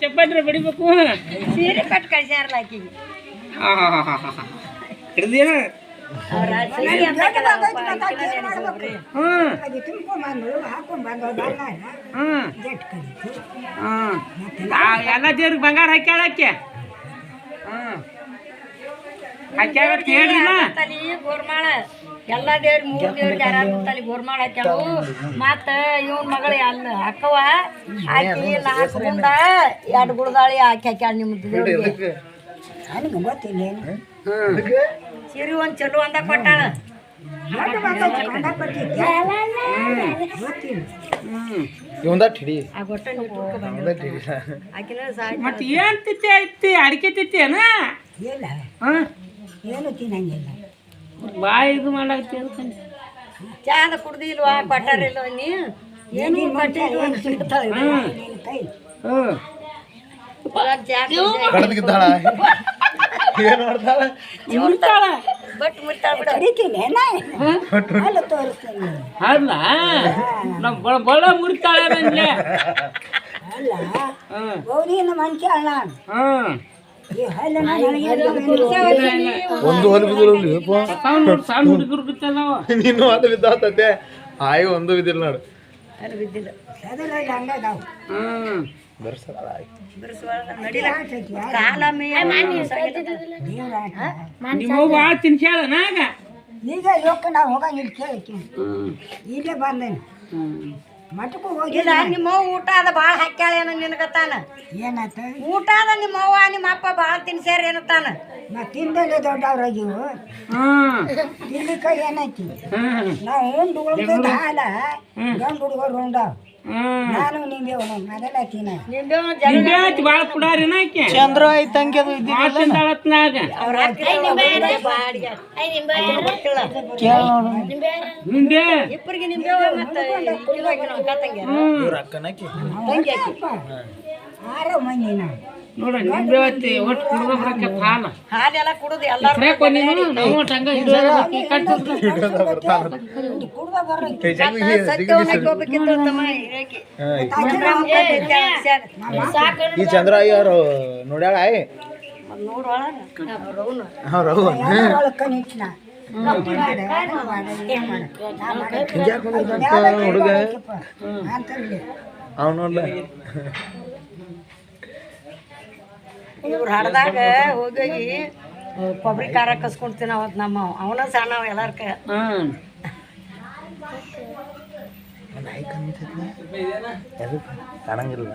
ಚಪ್ಪಾದ್ರೆ ಬಡಿಬೇಕು ಸೀರೆ ಕಟ್ ಕಳ್ಸ್ಯಾರಲ್ಲ ಆಕಿಗೆ ಹಿಡ್ದೇನ ಎಲ್ಲ ದೇವ್ರಿಗೆ ಬಂಗಾರ ಹಾಕ್ಯಾಳಕ್ಕೆ ಗೋರ್ಮಾಳ ಎಲ್ಲ ದೇವ್ರಿಗೆ 3 ದೇವ್ರಿಗೆ ಯಾರು ಗೋರ್ಮಾಳ ಹಾಕ್ಯಾವು ಮತ್ತ ಇವನ್ ಮಗಳು ಅಲ್ಲ ಅಕ್ಕವ ಆಕಿ 4 ಗುಂಡ 2 ಗುಳದಾಳಿ ಹಾಕ್ಯಾಳ ನಿಮ್ದು ದೇವ್ರಿಗೆ ನನಗೆ ಗೊತ್ತಿಲ್ಲ ಸಿರಿ ಒಂದ್ ಚಲೋ ಅಂದ ಕೊಟ್ಟಾಳ ಮತ್ತೆ ಏನ್ ತಿತ್ತಿ ಐತಿ ಅಡಿಕೆ ತಿತ್ತೇನ ಏನು ತಿನ್ನಂಗಿಲ್ಲ ಬಾಯಿ ಇದು ಮಾಡಾಕತ್ತಿ ಅನ್ಕೊಂಡೆ ಚಾದ ಕುಡ್ದಿಲ್ವಾ ಕೊಟ್ಟಾರಿಲ್ಲ ನೀ ಏನು ಬಟ್ ಅಲ್ಲ ಬಳ ಮುರಿತಾಳೆ ನಂಗೆ ಗೌರಿನ ಮನುಷ್ಯ ಅಲ್ಲ ಒಂದು ಹೊಲ ಬಿದ್ದಿಲ್ಲ ಸಣ್ಣ ಹುಡುಗರು ಬಿತ್ತಲ್ಲ ನೀನು ಅದು ಬಿದ್ದಾತತೆ ಆಯ್ ಒಂದು ಬಿದ್ದಿಲ್ಲ ನೋಡು ಅಲ್ಲಿ ಬಿದ್ದಿಲ್ಲ ಹಂಗಾದಾವ ನೀವು ಭಾಳ ತಿನ್ಸ್ಯಾಳ ನಾಗ ಈಗ ಯೋಕ ನಾವು ಹೋಗಂಗಿಲ್ಲ ಕೇಳಕ್ಕೆ ಇಲ್ಲೇ ಬಂದೇನೆ ಮಠಕ್ಕೂ ಹೋಗಿಲ್ಲ ನಿಮ್ಮವ್ವ ಊಟ ಅದ ಭಾಳ ಹಾಕ್ಯಾಳ ಏನೋ ನಿನಗತ್ತಾನ ಏನಾತ ಊಟ ಅದ ನಿಮ್ಮವ್ವ ನಿಮ್ಮ ಅಪ್ಪ ಭಾಳ ತಿನ್ಸ್ಯಾರ ಏನತ್ತಾನ ನಾ ತಿಂದಲೇ ದೊಡ್ಡವ್ರಾಗಿವು ತಿನ್ಲಿಕ್ಕೆ ಏನೈತಿ ನಾವು ಉಂಡು ಹಾಲ ಗಂಡು ಹುಡುಗರು ಉಂಡಾವ ನಾನು ನಿಂಬೆ ಅದೆಲ್ಲ ತಿನ್ನ ನಿಂಬೆ ಹಚ್ಚಿ ಭಾಳ ಕುಡಾರಿನ ಆಕೆ ಚಂದ್ರ ಐತಂಗೆ ಅದು ತಿಂದಾಳತ್ನಾಗ ನಿಂಬೆ ಇಬ್ಬರಿಗೆ ನಿಂಬೆ ಮತ್ತೆ ಆರೋ ಮಂದಿ ನಾ ನೋಡ ನಿಂಬೆ ಹಚ್ಚಿ ಒಟ್ಟು ಕುಡ್ದು ಬರಕ್ಕೆ ಹಾಲ ಹಾಲೆಲ್ಲ ಕುಡುದು ಎಲ್ಲರೂ ನಾವು ಹಂಗ ಈ ಚಂದ್ರ ಯಾರು ನೋಡ್ಯಾಳ ಹುಡುಗ ಅವ್ ನೋಡ್ಲ ಇವ್ರು ಹಡ್ದಾಗ ಹೋಗಿ ಕೊಬ್ಬರಿ ಖಾರ ಕಸ್ಕೊಂಡ್ತೀನಿ ಅವತ್ತು ನಮ್ಮ ಅವನ ಸಣ್ಣ ಎಲ್ಲಾರ್ಕ ಕಾಣಂಗಿಲ್ಲ